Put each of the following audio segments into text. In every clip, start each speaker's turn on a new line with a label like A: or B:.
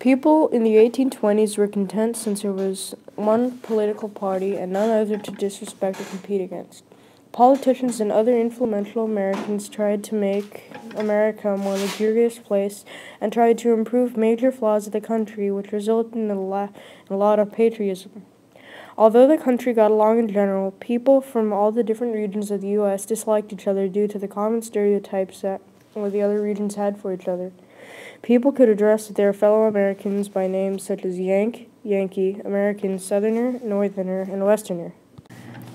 A: People in the 1820s were content since there was one political party and none other to disrespect or compete against. Politicians and other influential Americans tried to make America a more luxurious place and tried to improve major flaws of the country, which resulted in a lot of patriotism. Although the country got along in general, people from all the different regions of the U.S. disliked each other due to the common stereotypes that the other regions had for each other. People could address their fellow Americans by names such as Yankee, American, Southerner, Northerner, and Westerner.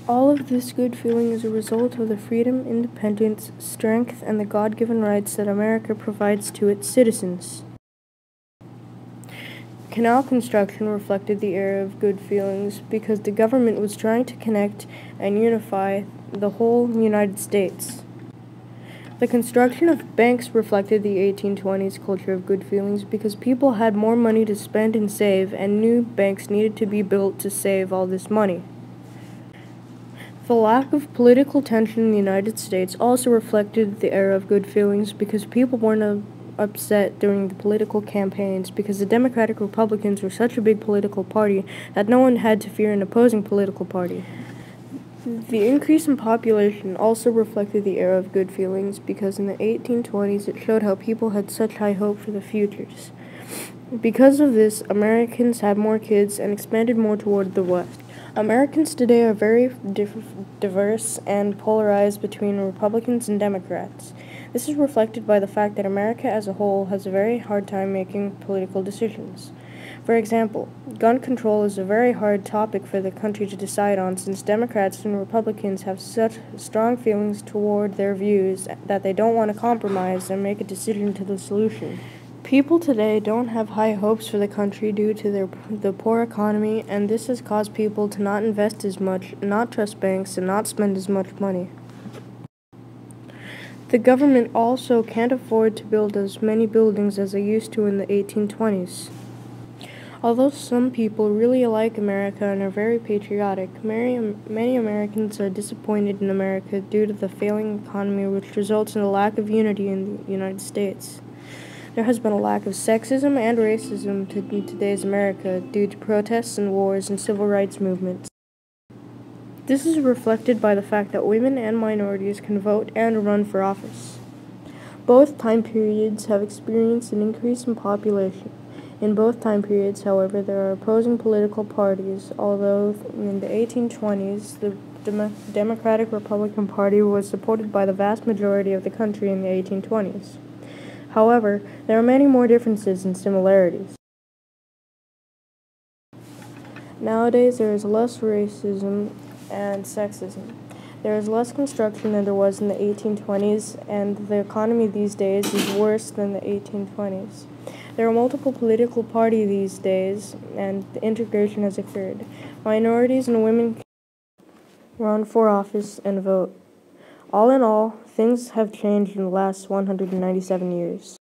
A: All of this good feeling is a result of the freedom, independence, strength, and the God-given rights that America provides to its citizens. Canal construction reflected the era of good feelings because the government was trying to connect and unify the whole United States. The construction of banks reflected the 1820s culture of good feelings because people had more money to spend and save, and new banks needed to be built to save all this money. The lack of political tension in the United States also reflected the era of good feelings because people weren't upset during the political campaigns because the Democratic Republicans were such a big political party that no one had to fear an opposing political party. The increase in population also reflected the era of good feelings because in the 1820s it showed how people had such high hope for the futures. Because of this, Americans had more kids and expanded more toward the West. Americans today are very diverse and polarized between Republicans and Democrats. This is reflected by the fact that America as a whole has a very hard time making political decisions. For example, gun control is a very hard topic for the country to decide on since Democrats and Republicans have such strong feelings toward their views that they don't want to compromise and make a decision to the solution. People today don't have high hopes for the country due to the poor economy, and this has caused people to not invest as much, not trust banks, and not spend as much money. The government also can't afford to build as many buildings as they used to in the 1820s. Although some people really like America and are very patriotic, many Americans are disappointed in America due to the failing economy, which results in a lack of unity in the United States. There has been a lack of sexism and racism in today's America due to protests and wars and civil rights movements. This is reflected by the fact that women and minorities can vote and run for office. Both time periods have experienced an increase in population. In both time periods, however, there are opposing political parties, although in the 1820s, the Democratic Republican Party was supported by the vast majority of the country in the 1820s. However, there are many more differences than similarities. Nowadays, there is less racism and sexism. There is less construction than there was in the 1820s, and the economy these days is worse than the 1820s. There are multiple political parties these days, and the integration has occurred. Minorities and women can run for office and vote. All in all, things have changed in the last 197 years.